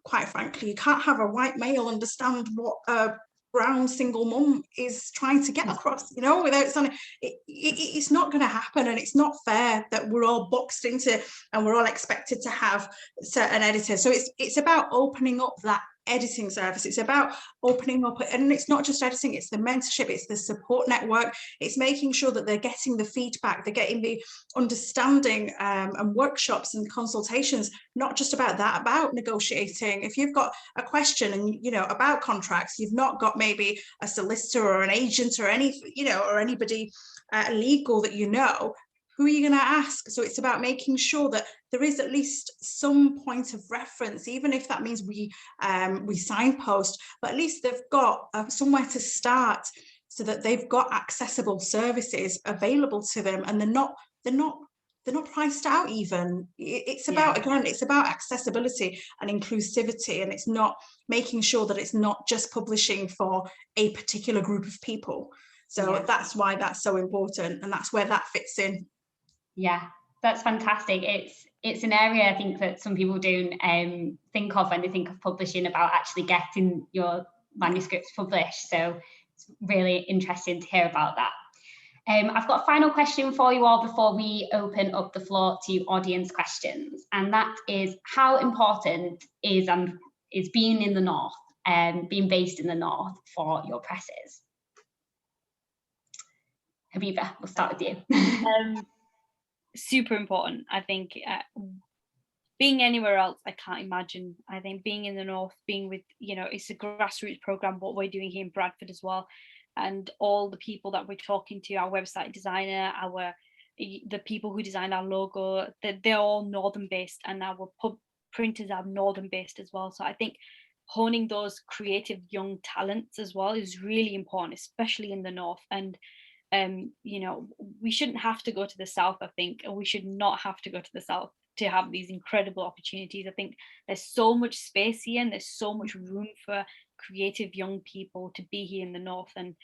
quite frankly, you can't have a white male understand what a brown single mum is trying to get across, without something. It's not going to happen, and it's not fair that we're all boxed into and we're all expected to have certain editors. So it's about opening up that editing service. It's about opening up, and it's not just editing, it's the mentorship, it's the support network, it's making sure that they're getting the feedback, they're getting the understanding, and workshops and consultations, not just about that, about negotiating. If you've got a question and about contracts, you've not got maybe a solicitor or an agent or or anybody legal that who are you going to ask? So it's about making sure that there is at least some point of reference, even if that means we signpost, but at least they've got somewhere to start, so that they've got accessible services available to them, and they're not priced out even. It's about, again, it's about accessibility and inclusivity, and it's not making sure that it's not just publishing for a particular group of people. So that's why that's so important, and that's where that fits in. Yeah, that's fantastic. It's an area I think that some people don't think of when they think of publishing, about actually getting your manuscripts published. So it's really interesting to hear about that. I've got a final question for you all before we open up the floor to audience questions, and that is, how important is being in the North and being based in the North for your presses? Habiba, we'll start with you. Super important. I think being anywhere else, I can't imagine. I think being in the North, being with, it's a grassroots program, what we're doing here in Bradford as well, and all the people that we're talking to, our website designer, our the people who designed our logo, they're all Northern based, and our pub printers are Northern based as well. So I think honing those creative young talents as well is really important, especially in the North. And you know, we shouldn't have to go to the South, I think, and we should not have to go to the South to have these incredible opportunities. I think there's so much space here, and there's so much room for creative young people to be here in the North. And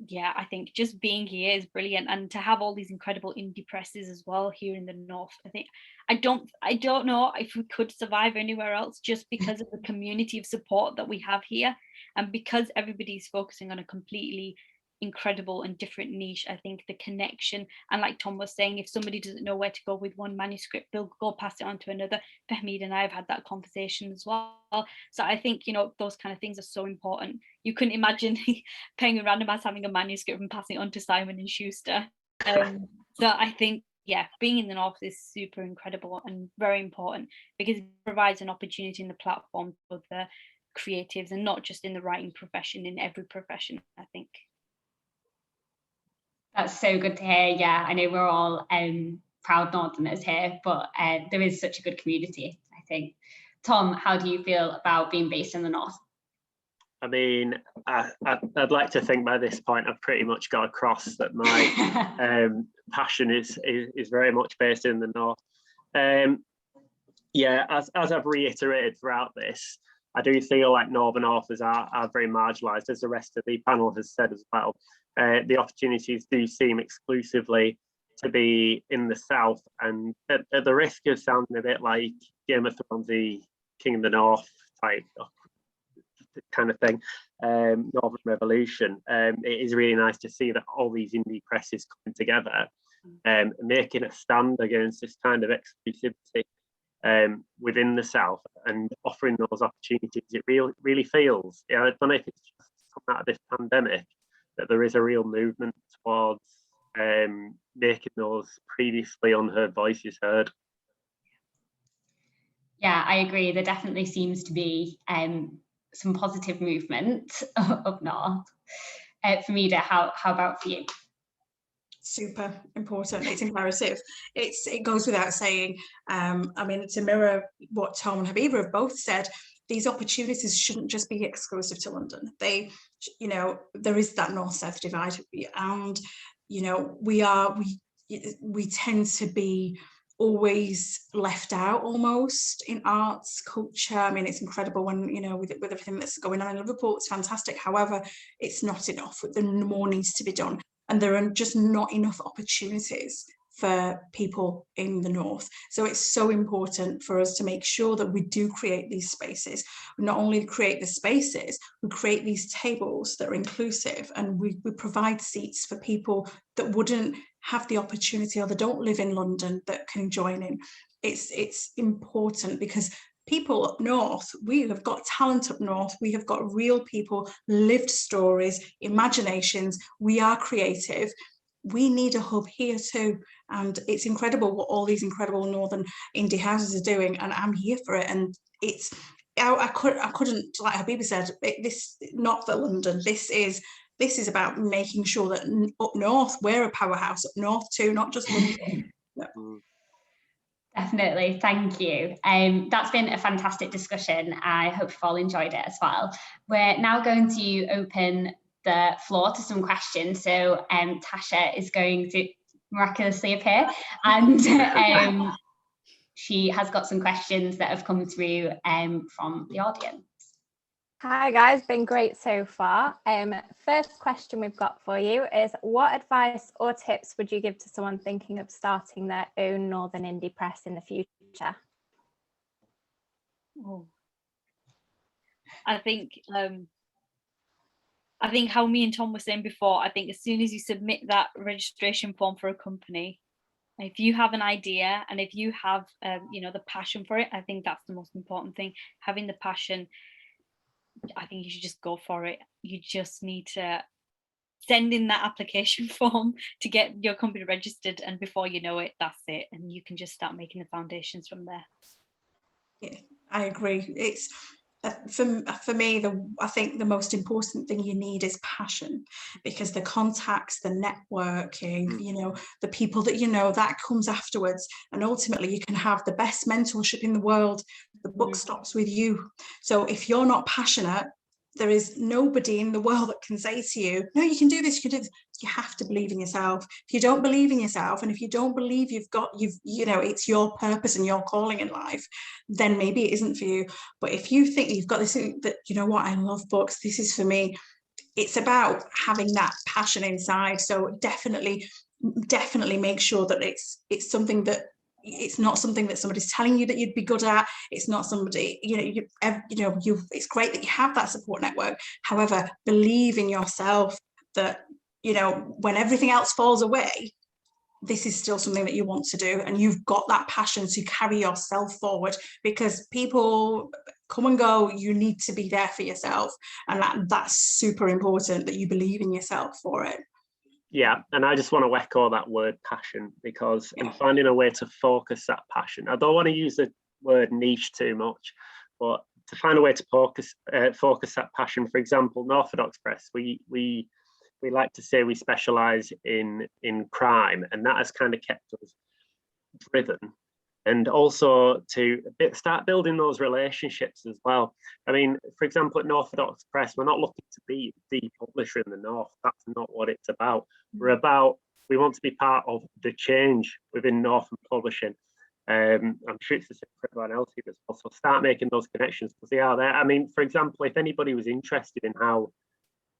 yeah, I think just being here is brilliant, and to have all these incredible indie presses as well here in the North. I think I don't know if we could survive anywhere else, just because of the community of support that we have here, and because everybody's focusing on a completely incredible and different niche. I think the connection, and like Tom was saying, if somebody doesn't know where to go with one manuscript, they'll go pass it on to another. Fehmida and I have had that conversation as well. So I think, you know, those kind of things are so important. You couldn't imagine paying a random ass having a manuscript and passing it on to Simon and Schuster. So I think, yeah, being in the North is super incredible and very important, because it provides an opportunity in the platform for the creatives, and not just in the writing profession, in every profession, I think. That's so good to hear. Yeah, I know we're all proud Northerners here, but there is such a good community, I think. Tom, how do you feel about being based in the North? I mean, I'd like to think by this point I've pretty much got across that my passion is very much based in the North. Yeah, as I've reiterated throughout this, I do feel like Northern authors are very marginalised, as the rest of the panel has said as well. The opportunities do seem exclusively to be in the South, and at the risk of sounding a bit like Game of Thrones, the King of the North type kind of thing, Northern Revolution, it is really nice to see that all these indie presses coming together, making a stand against this kind of exclusivity within the South and offering those opportunities. It really feels, I don't know if it's just come out of this pandemic, that there is a real movement towards making those previously unheard voices heard. Yeah, I agree. There definitely seems to be some positive movement up north. Fehmida, how about for you? Super important. It's imperative. It goes without saying. I mean, to mirror what Tom and Habiba have both said, these opportunities shouldn't just be exclusive to London. They, you know, there is that north-south divide, and you know, we tend to be always left out almost in arts, culture. I mean, it's incredible when, you know, with everything that's going on in Liverpool, it's fantastic. However, it's not enough. There more needs to be done, and there are just not enough opportunities for people in the North. So it's so important for us to make sure that we do create these spaces. We not only create the spaces, we create these tables that are inclusive, and we provide seats for people that wouldn't have the opportunity, or that don't live in London, that can join in. It's important, because people up north, we have got talent up north, we have got real people, lived stories, imaginations, we are creative. We need a hub here too, and it's incredible what all these incredible northern indie houses are doing, and I'm here for it. And it's, I couldn't, like Habiba said, this not for London. This is about making sure that up north we're a powerhouse up north too, not just London. Yeah. Definitely, thank you. That's been a fantastic discussion. I hope you've all enjoyed it as well. We're now going to open the floor to some questions. So Tasha is going to miraculously appear, and she has got some questions that have come through from the audience. Hi guys, been great so far. First question we've got for you is, what advice or tips would you give to someone thinking of starting their own Northern indie press in the future? Oh. I think how me and Tom were saying before, I think as soon as you submit that registration form for a company, if you have an idea and if you have you know, the passion for it, I think that's the most important thing. Having the passion, I think you should just go for it. You just need to send in that application form to get your company registered, and before you know it, that's it, and you can just start making the foundations from there. Yeah, I agree. It's for me, I think the most important thing you need is passion, because the contacts, the networking, you know, the people that you know, that comes afterwards. And ultimately, you can have the best mentorship in the world. The book stops with you. So if you're not passionate, there is nobody in the world that can say to you, no, you can do this, you can do this. You have to believe in yourself. If you don't believe in yourself, and if you don't believe you know, it's your purpose and your calling in life, then maybe it isn't for you. But if you think you've got this, that, you know what, I love books, this is for me, it's about having that passion inside. So definitely make sure that it's something that, it's not something that somebody's telling you that you'd be good at. It's not somebody, it's great that you have that support network. However, believe in yourself that, you know, when everything else falls away, this is still something that you want to do, and you've got that passion to carry yourself forward, because people come and go. You need to be there for yourself, and that's super important, that you believe in yourself for it. Yeah, and I just want to echo that word passion, because I'm finding a way to focus that passion. I don't want to use the word niche too much, but to find a way to focus that passion. For example, Northodox Press, we like to say we specialise in crime, and that has kind of kept us driven. And also to start building those relationships as well. I mean, for example, at Northodox Press, we're not looking to be the publisher in the North. That's not what it's about. We want to be part of the change within Northern publishing. I'm sure it's the same for everyone else here as well. So start making those connections, because they are there. I mean, for example, if anybody was interested in how,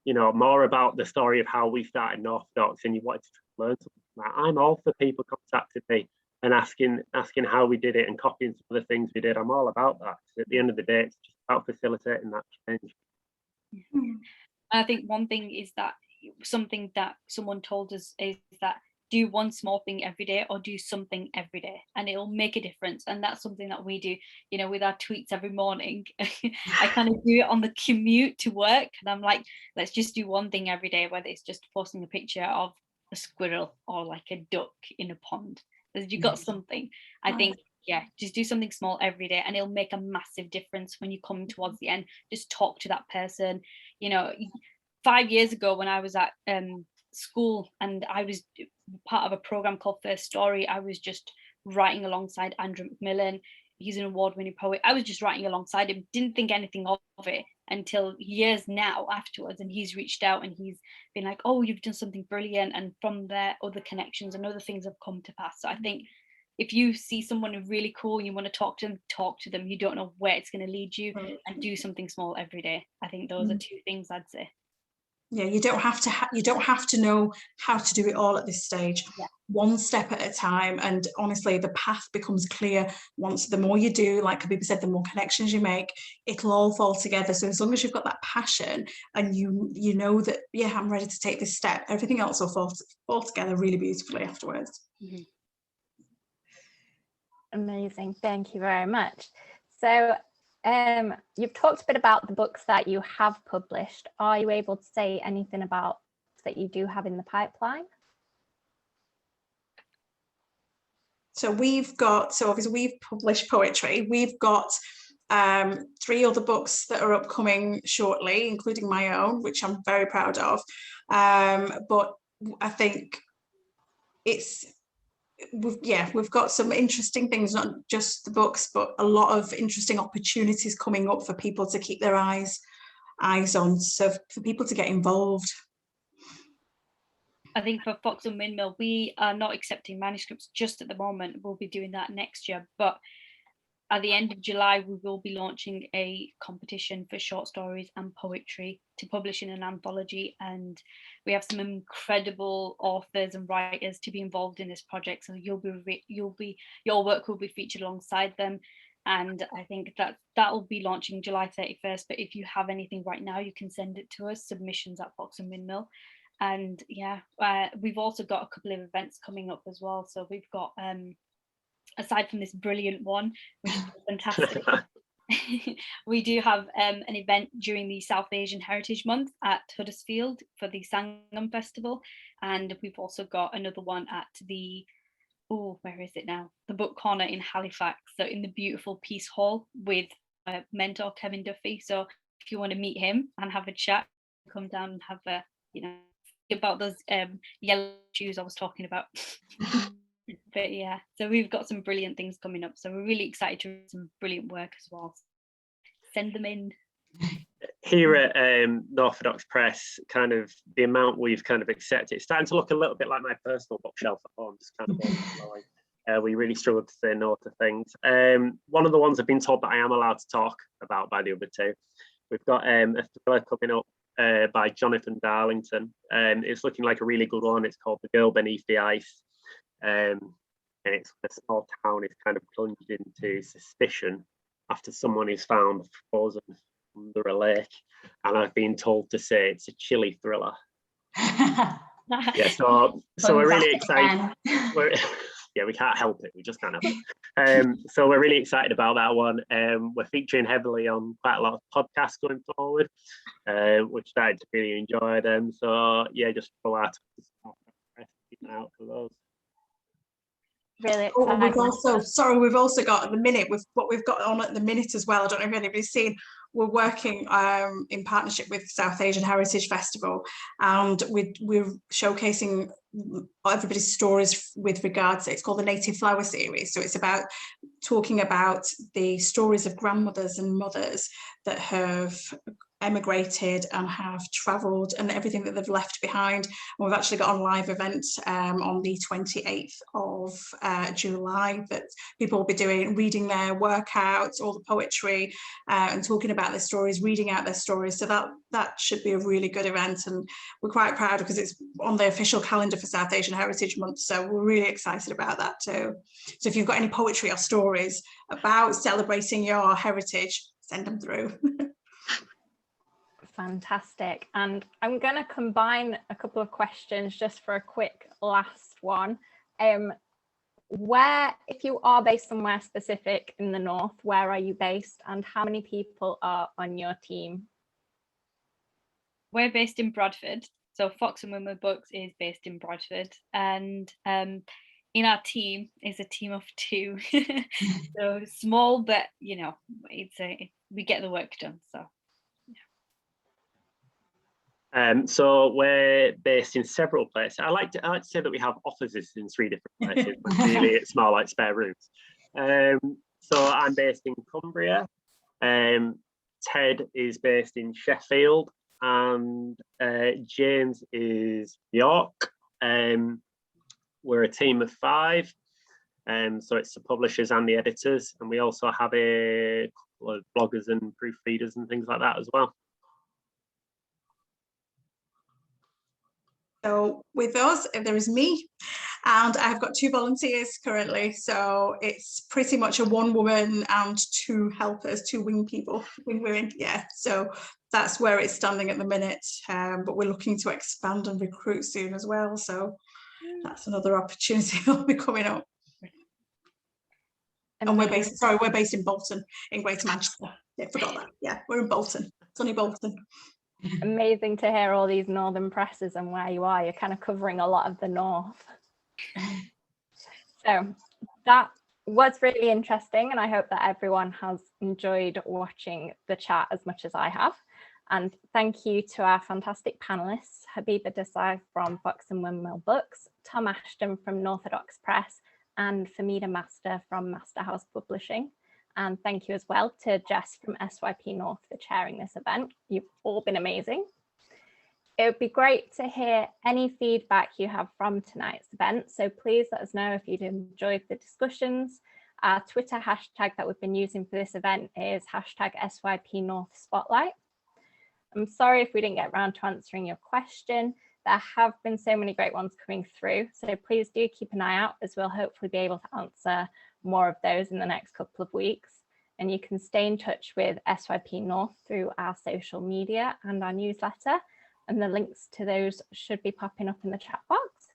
you know, more about the story of how we started Northodox, and you wanted to learn something, I'm all for people contacting me and asking how we did it and copying some of the things we did. I'm all about that. At the end of the day, it's just about facilitating that change. I think one thing is that something that someone told us is that do one small thing every day, or do something every day, and it'll make a difference. And that's something that we do, you know, with our tweets every morning. I kind of do it on the commute to work, and I'm like, let's just do one thing every day, whether it's just posting a picture of a squirrel or like a duck in a pond. You got something. I think, just do something small every day, and it'll make a massive difference when you come towards the end. Just talk to that person. You know, 5 years ago when I was at school and I was part of a program called First Story, I was just writing alongside Andrew Macmillan. He's an award-winning poet. I was just writing alongside him, didn't think anything of it until years now afterwards, and he's reached out and he's been like, oh, you've done something brilliant, and from there other connections and other things have come to pass. So I think if you see someone really cool and you want to talk to them, you don't know where it's going to lead you, and do something small every day. I think those are two things I'd say. Yeah, you don't have to know how to do it all at this stage. One step at a time, and honestly, the path becomes clear once. The more you do, like Habiba said, the more connections you make, it'll all fall together. So as long as you've got that passion and you know that, yeah, I'm ready to take this step, everything else will fall together really beautifully afterwards. Amazing, thank you very much. So you've talked a bit about the books that you have published. Are you able to say anything about that you do have in the pipeline? So obviously we've published poetry. We've got 3 other books that are upcoming shortly, including my own, which I'm very proud of. But I think we've got some interesting things, not just the books, but a lot of interesting opportunities coming up for people to keep their eyes on, so for people to get involved. I think for Fox and Windmill, we are not accepting manuscripts just at the moment. We'll be doing that next year, but at the end of July, we will be launching a competition for short stories and poetry to publish in an anthology. And we have some incredible authors and writers to be involved in this project. So your work will be featured alongside them. And I think that will be launching July 31st. But if you have anything right now, you can send it to us, submissions at Fox and Windmill. And we've also got a couple of events coming up as well. So we've got, aside from this brilliant one, which is fantastic, we do have an event during the South Asian Heritage Month at Huddersfield for the Sangam Festival. And we've also got another one at the, where is it now? The Book Corner in Halifax. So in the beautiful Peace Hall with mentor, Kevin Duffy. So if you want to meet him and have a chat, come down and have a, about those yellow shoes I was talking about. But yeah, so we've got some brilliant things coming up. So we're really excited to read some brilliant work as well. Send them in. Here at Northodox Press, kind of the amount we've kind of accepted, it's starting to look a little bit like my personal bookshelf at home, just kind of overflowing. We really struggle to say no to things. One of the ones I've been told that I am allowed to talk about by the other two. We've got a thriller coming up by Jonathan Darlington. It's looking like a really good one. It's called The Girl Beneath the Ice. And it's a small town is kind of plunged into suspicion after someone is found frozen under a lake. And I've been told to say it's a chilly thriller. Yeah, so we're really excited. Yeah, we can't help it. We just can't help it. So we're really excited about that one. We're featuring heavily on quite a lot of podcasts going forward, which I really enjoy them. So yeah, just follow our keep an eye out for those. Really exciting. We've also got at the minute with what we've got on at the minute as well. I don't know if anybody's seen. We're working in partnership with South Asian Heritage Festival, and we're showcasing everybody's stories with regards to, it's called the Native Flower Series. So it's about talking about the stories of grandmothers and mothers that have emigrated and have travelled and everything that they've left behind. And we've actually got a live event on the 28th of July that people will be reading their workouts, all the poetry, and talking about their stories, reading out their stories. So that should be a really good event, and we're quite proud because it's on the official calendar for South Asian Heritage Month. So we're really excited about that too. So if you've got any poetry or stories about celebrating your heritage, send them through. Fantastic. And I'm going to combine a couple of questions just for a quick last one. Where, if you are based somewhere specific in the north, where are you based and how many people are on your team? We're based in Bradford. So Fox and Windmill Books is based in Bradford, and in our team is a team of 2. So small, but we get the work done. So. So we're based in several places. I like to say that we have offices in 3 different places, but really it's more like spare rooms. So I'm based in Cumbria. Ted is based in Sheffield, and James is York. We're a team of 5. So it's the publishers and the editors, and we also have a couple of bloggers and proofreaders and things like that as well. So with us, there is me, and I've got 2 volunteers currently. So it's pretty much a 1 woman and 2 helpers, 2 wing women. Yeah. So that's where it's standing at the minute. But we're looking to expand and recruit soon as well. So that's another opportunity that'll be coming up. And we're based in Bolton, in Greater Manchester. Yeah, forgot that. Yeah, we're in Bolton, sunny Bolton. Amazing to hear all these northern presses and where you are. You're kind of covering a lot of the north. So that was really interesting, and I hope that everyone has enjoyed watching the chat as much as I have. And thank you to our fantastic panelists, Habiba Desai from Fox and Windmill Books, Tom Ashton from Northodox Press, and Fehmida Master from Master House Publishing. And thank you as well to Jess from SYP North for chairing this event. You've all been amazing. It would be great to hear any feedback you have from tonight's event. So please let us know if you'd enjoyed the discussions. Our Twitter hashtag that we've been using for this event is #SYP North Spotlight. I'm sorry if we didn't get around to answering your question. There have been so many great ones coming through. So please do keep an eye out, as we'll hopefully be able to answer more of those in the next couple of weeks. And you can stay in touch with SYP North through our social media and our newsletter, and the links to those should be popping up in the chat box.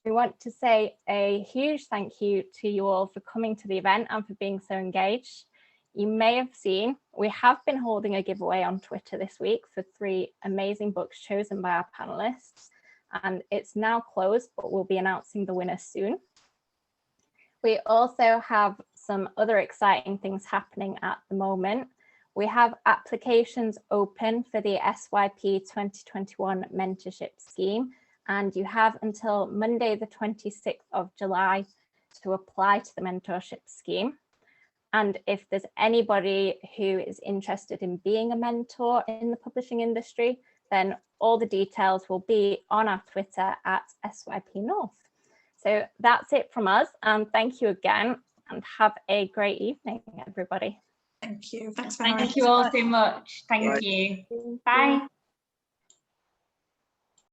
We want to say a huge thank you to you all for coming to the event and for being so engaged. You may have seen we have been holding a giveaway on Twitter this week for 3 amazing books chosen by our panelists, and it's now closed, but we'll be announcing the winner soon. We also have some other exciting things happening at the moment. We have applications open for the SYP 2021 mentorship scheme, and you have until Monday the 26th of July to apply to the mentorship scheme. And if there's anybody who is interested in being a mentor in the publishing industry, then all the details will be on our Twitter at SYP North. So that's it from us. Thank you again, and have a great evening, everybody. Thank you. Thanks very much. Thank you all so much. Thank you. Bye.